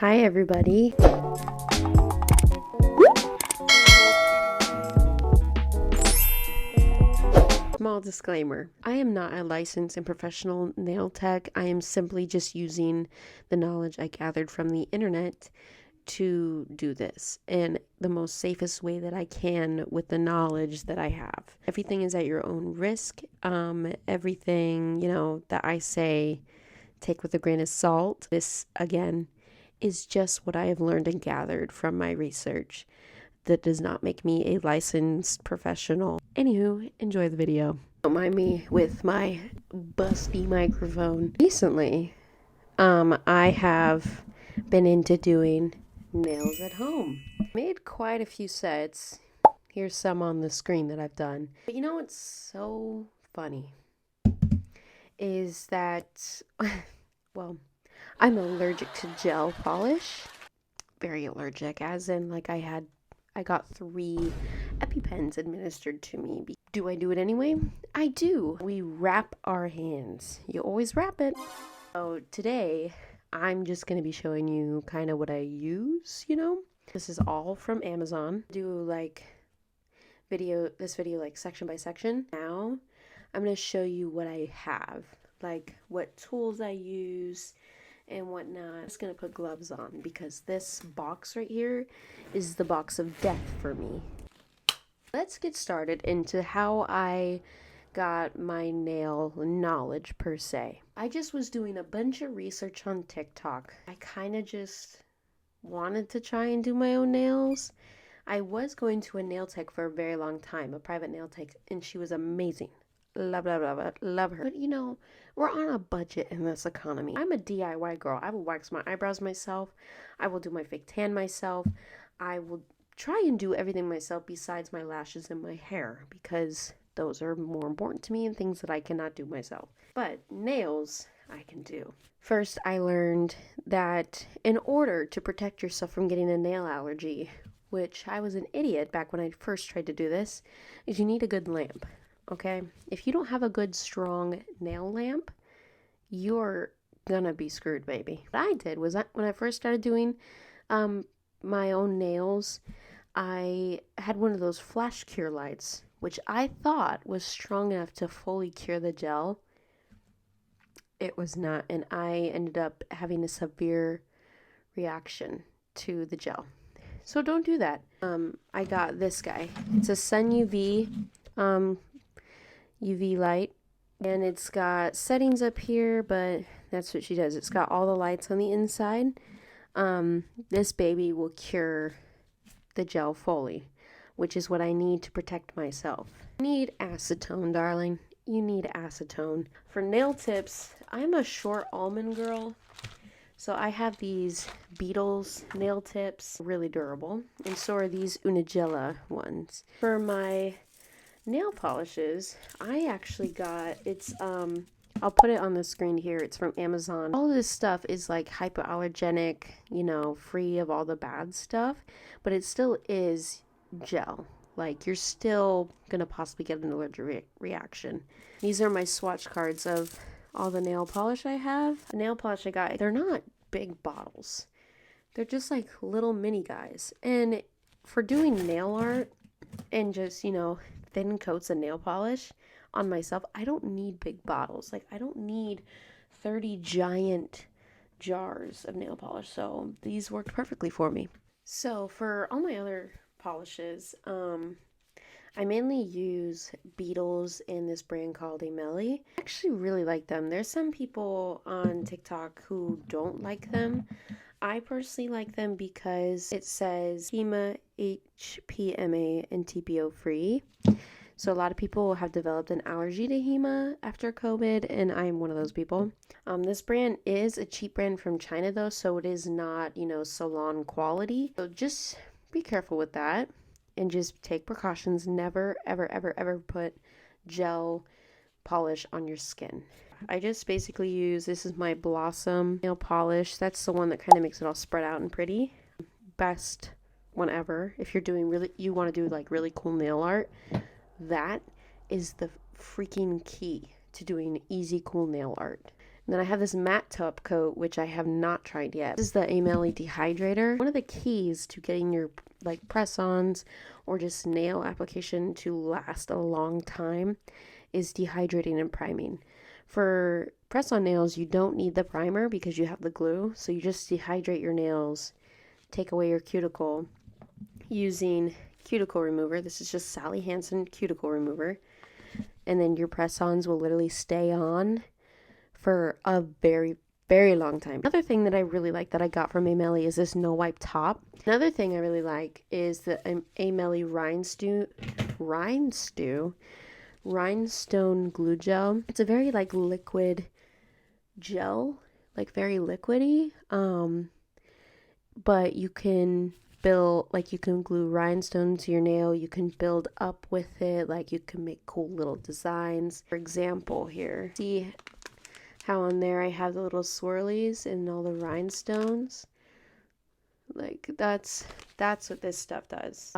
Hi everybody. Small disclaimer. I am not a licensed and professional nail tech. I am simply just using the knowledge I gathered from the internet to do this in the most safest way that I can with the knowledge that I have. Everything is at your own risk. Everything, that I say, take with a grain of salt. This, again, is just what I have learned and gathered from my research. That does not make me a licensed professional. Anywho, enjoy the video. Don't mind me with my busty microphone. Recently, I have been into doing nails at home. Made quite a few sets. Here's some on the screen that I've done. But you know what's so funny? Is that, well, I'm allergic to gel polish. Very allergic, as in I got 3 EpiPens administered to me. Do I do it anyway? I do. We wrap our hands. You always wrap it. So today, I'm just going to be showing you kind of what I use, This is all from Amazon. Do this video section by section. Now, I'm going to show you what I have, like what tools I use and whatnot. I'm just gonna put gloves on because this box right here is the box of death for me. Let's get started into how I got my nail knowledge per se. I just was doing a bunch of research on TikTok. I kind of just wanted to try and do my own nails. I was going to a nail tech for a very long time, a private nail tech, and she was amazing. Love her. But we're on a budget in this economy. I'm a DIY girl. I will wax my eyebrows myself. I will do my fake tan myself. I will try and do everything myself besides my lashes and my hair because those are more important to me and things that I cannot do myself. But nails, I can do. First, I learned that in order to protect yourself from getting a nail allergy, which I was an idiot back when I first tried to do this, is you need a good lamp. Okay, if you don't have a good strong nail lamp, you're gonna be screwed, baby. What I did was when I first started doing my own nails, I had one of those flash cure lights, which I thought was strong enough to fully cure the gel. It was not, and I ended up having a severe reaction to the gel. So don't do that. I got this guy. It's a SUNUV UV light, and it's got settings up here, but that's what she does. It's got all the lights on the inside. This baby will cure the gel fully, which is what I need to protect myself. You need acetone, darling. You need acetone. For nail tips, I'm a short almond girl, so I have these BEETLES nail tips, really durable, and so are these Unigella ones. For my nail polishes, I actually got, I'll put it on the screen here. It's from Amazon. All of this stuff is hypoallergenic, free of all the bad stuff, but it still is gel. You're still gonna possibly get an allergic reaction. These are my swatch cards of all the nail polish I have. The nail polish I got, they're not big bottles. They're just little mini guys. And for doing nail art and just, thin coats of nail polish on myself, I don't need big bottles. I don't need 30 giant jars of nail polish. So these worked perfectly for me. So for all my other polishes, I mainly use BEETLES and this brand called AEIMELI. I actually really like them. There's some people on TikTok who don't like them. I personally like them because it says HEMA, HPMA, and TPO free. So a lot of people have developed an allergy to HEMA after COVID, and I'm one of those people. This brand is a cheap brand from China though, so it is not, salon quality. So just be careful with that and just take precautions. Never, ever, ever, ever put gel polish on your skin. I just basically use, this is my Blossom nail polish. That's the one that kind of makes it all spread out and pretty. Best one ever. If you're doing you want to do really cool nail art, that is the freaking key to doing easy, cool nail art. And then I have this matte top coat, which I have not tried yet. This is the AEIMELI dehydrator. One of the keys to getting your like press-ons or just nail application to last a long time is dehydrating and priming. For press-on nails, you don't need the primer because you have the glue. So you just dehydrate your nails, take away your cuticle using cuticle remover. This is just Sally Hansen cuticle remover. And then your press-ons will literally stay on for a very, very long time. Another thing that I really like that I got from AEIMELI is this no wipe top. Another thing I really like is the AEIMELI Rhinestone glue gel. It's a very like liquid gel, like very liquidy. But you can build, like you can glue rhinestones to your nail. You can build up with it, like you can make cool little designs. For example, here, see how on there I have the little swirlies and all the rhinestones. Like that's what this stuff does.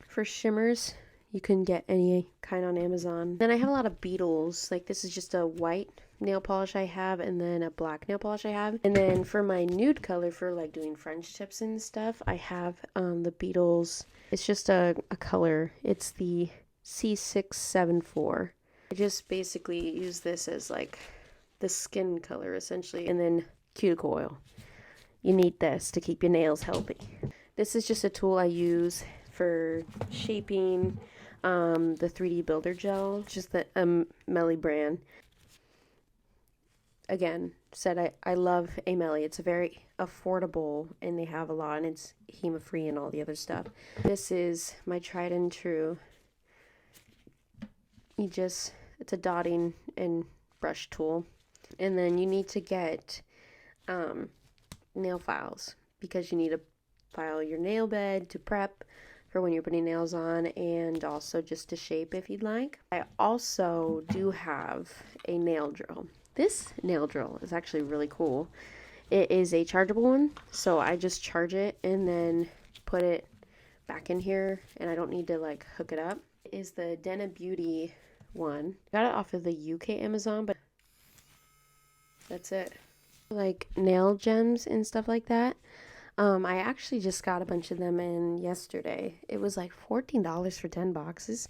For shimmers, you can get any kind on Amazon. Then I have a lot of BEETLES. Like this is just a white nail polish I have, and then a black nail polish I have. And then for my nude color for like doing French tips and stuff, I have the BEETLES. It's just a color. It's the C674. I just basically use this as like the skin color essentially, and then cuticle oil. You need this to keep your nails healthy. This is just a tool I use for shaping the 3D builder gel, just the AEIMELI brand. Again, said I love AEIMELI. It's a very affordable, and they have a lot, and it's HEMA free and all the other stuff. This is my tried and true. It's a dotting and brush tool. And then you need to get nail files, because you need to file your nail bed to prep for when you're putting nails on, and also just to shape if you'd like. I also do have a nail drill. This nail drill is actually really cool. It is a chargeable one, so I just charge it and then put it back in here, and I don't need to like hook it up. It is the Dena Beauty one. Got it off of the UK Amazon, but that's it. Like nail gems and stuff like that. I actually just got a bunch of them in yesterday. It was like $14 for 10 boxes.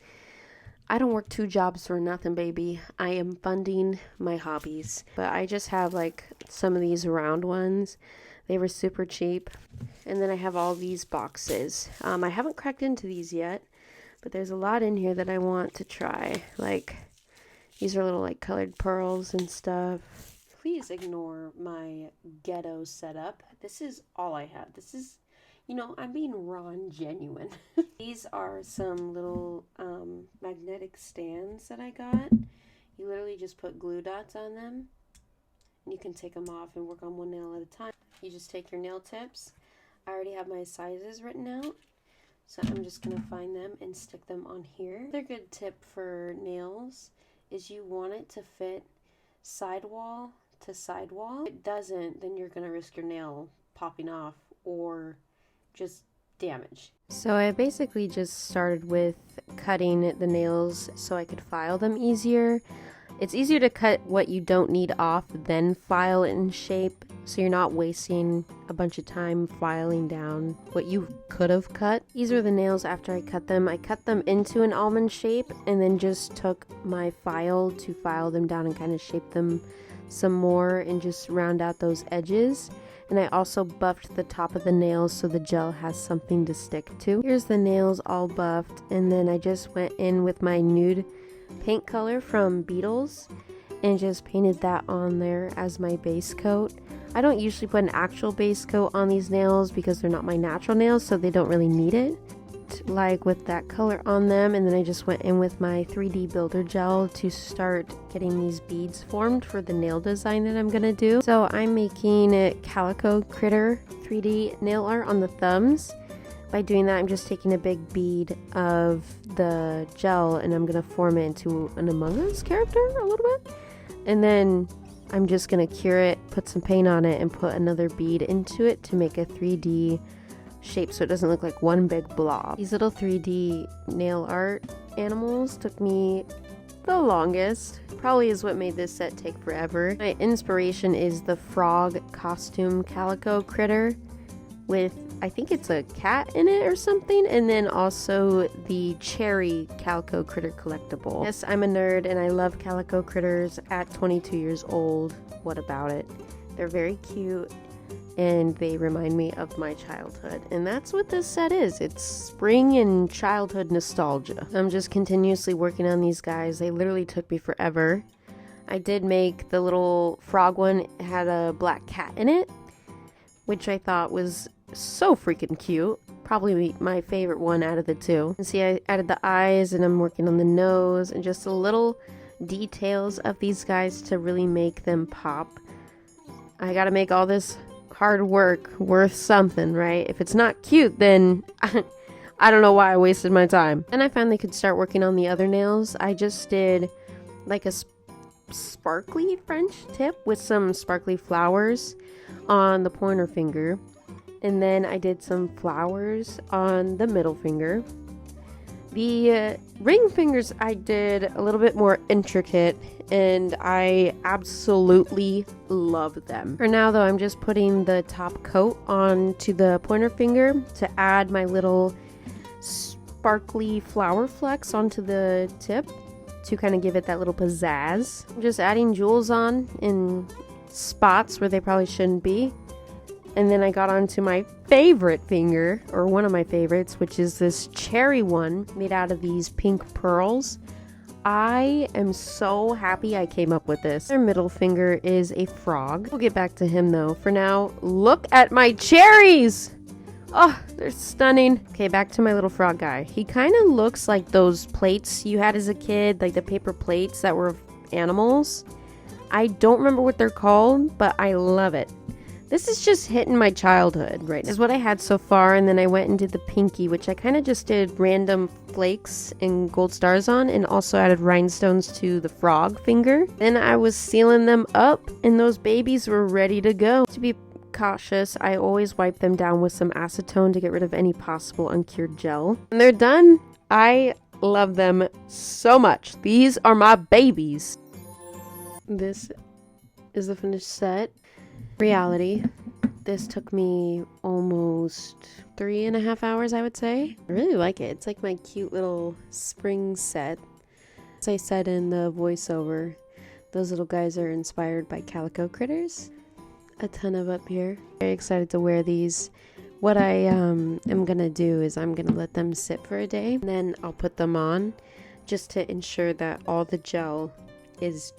I don't work 2 jobs for nothing, baby. I am funding my hobbies. But I just have like some of these round ones. They were super cheap. And then I have all these boxes. I haven't cracked into these yet, but there's a lot in here that I want to try. Like these are little like colored pearls and stuff. Please ignore my ghetto setup. This is all I have. This is, you know, I'm being raw and genuine. These are some little magnetic stands that I got. You literally just put glue dots on them, and you can take them off and work on one nail at a time. You just take your nail tips. I already have my sizes written out, so I'm just going to find them and stick them on here. Another good tip for nails is you want it to fit sidewall to sidewall. If it doesn't, then you're going to risk your nail popping off or just damage. So I basically just started with cutting the nails so I could file them easier. It's easier to cut what you don't need off than file it in shape, so you're not wasting a bunch of time filing down what you could have cut. These are the nails after I cut them. I cut them into an almond shape and then just took my file to file them down and kind of shape them some more and just round out those edges. And I also buffed the top of the nails so the gel has something to stick to. Here's the nails all buffed, and then I just went in with my nude paint color from BEETLES and just painted that on there as my base coat. I don't usually put an actual base coat on these nails because they're not my natural nails, so they don't really need it. Like with that color on them, and then I just went in with my 3D builder gel to start getting these beads formed for the nail design that I'm gonna do. So I'm making a calico critter 3D nail art on the thumbs. By doing that, I'm just taking a big bead of the gel and I'm gonna form it into an Among Us character a little bit, and then I'm just gonna cure it, put some paint on it, and put another bead into it to make a 3D shape so it doesn't look like one big blob. These little 3D nail art animals took me the longest. Probably is what made this set take forever. My inspiration is the frog costume calico critter with, I think it's a cat in it or something, and then also the cherry calico critter collectible. Yes, I'm a nerd and I love calico critters at 22 years old. What about it? They're very cute and they remind me of my childhood, and that's what this set is. It's spring and childhood nostalgia. I'm just continuously working on these guys. They literally took me forever. I did make the little frog one. It had a black cat in it, which I thought was so freaking cute. Probably my favorite one out of the two. And see, I added the eyes and I'm working on the nose and just the little details of these guys to really make them pop. I gotta make all this hard work worth something, right? If it's not cute, then I don't know why I wasted my time. And I finally could start working on the other nails. I just did like a sparkly French tip with some sparkly flowers on the pointer finger, and then I did some flowers on the middle finger. The ring fingers I did a little bit more intricate, and I absolutely love them. For now though, I'm just putting the top coat onto the pointer finger to add my little sparkly flower flecks onto the tip to kind of give it that little pizzazz. I'm just adding jewels on in spots where they probably shouldn't be. And then I got onto my favorite finger, or one of my favorites, which is this cherry one made out of these pink pearls. I am so happy I came up with this. Their middle finger is a frog. We'll get back to him though. For now, look at my cherries! Oh, they're stunning. Okay, back to my little frog guy. He kind of looks like those plates you had as a kid, like the paper plates that were animals. I don't remember what they're called, but I love it. This is just hitting my childhood, right? This is what I had so far, and then I went and did the pinky, which I kind of just did random flakes and gold stars on, and also added rhinestones to the frog finger. Then I was sealing them up, and those babies were ready to go. To be cautious, I always wipe them down with some acetone to get rid of any possible uncured gel. And they're done. I love them so much. These are my babies. This is the finished set. Reality, this took me almost 3.5 hours, I would say. I really like it. It's like my cute little spring set. As I said in the voiceover, those little guys are inspired by calico critters. A ton of up here. Very excited to wear these. What I am gonna do is I'm gonna let them sit for a day, and then I'll put them on just to ensure that all the gel is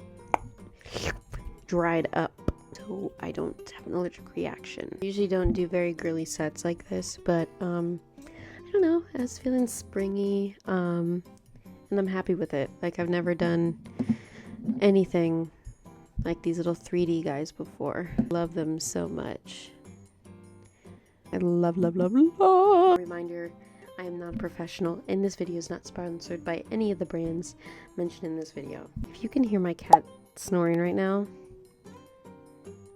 dried up, so I don't have an allergic reaction. I usually don't do very girly sets like this, but I don't know, I was feeling springy, and I'm happy with it. Like, I've never done anything like these little 3D guys before. Love them so much. I love, love, love, love. Reminder, I am not a professional, and this video is not sponsored by any of the brands mentioned in this video. If you can hear my cat snoring right now,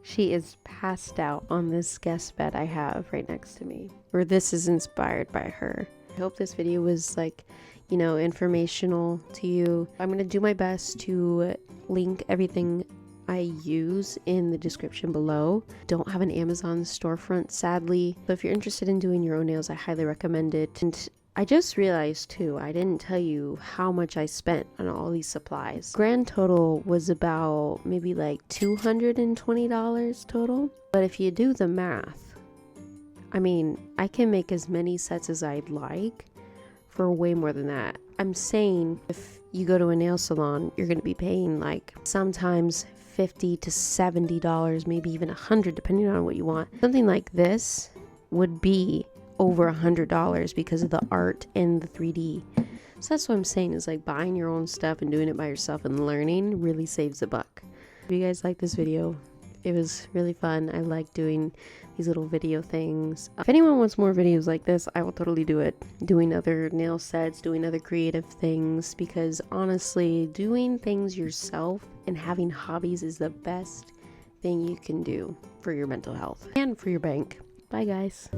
she is passed out on this guest bed I have right next to me. Or this is inspired by her. I hope this video was, like, you know, informational to you. I'm gonna do my best to link everything I use in the description below. Don't have an Amazon storefront, sadly. So if you're interested in doing your own nails, I highly recommend it. And I just realized too, I didn't tell you how much I spent on all these supplies. Grand total was about maybe like $220 total. But if you do the math, I mean, I can make as many sets as I'd like for way more than that. I'm saying if you go to a nail salon, you're gonna be paying like sometimes $50 to $70, maybe even $100, depending on what you want. Something like this would be over $100 because of the art and the 3D. So that's what I'm saying, is like buying your own stuff and doing it by yourself and learning really saves a buck. If you guys like this video, it was really fun. I like doing these little video things. If anyone wants more videos like this, I will totally do it. Doing other nail sets, doing other creative things, because honestly, doing things yourself and having hobbies is the best thing you can do for your mental health and for your bank. Bye guys.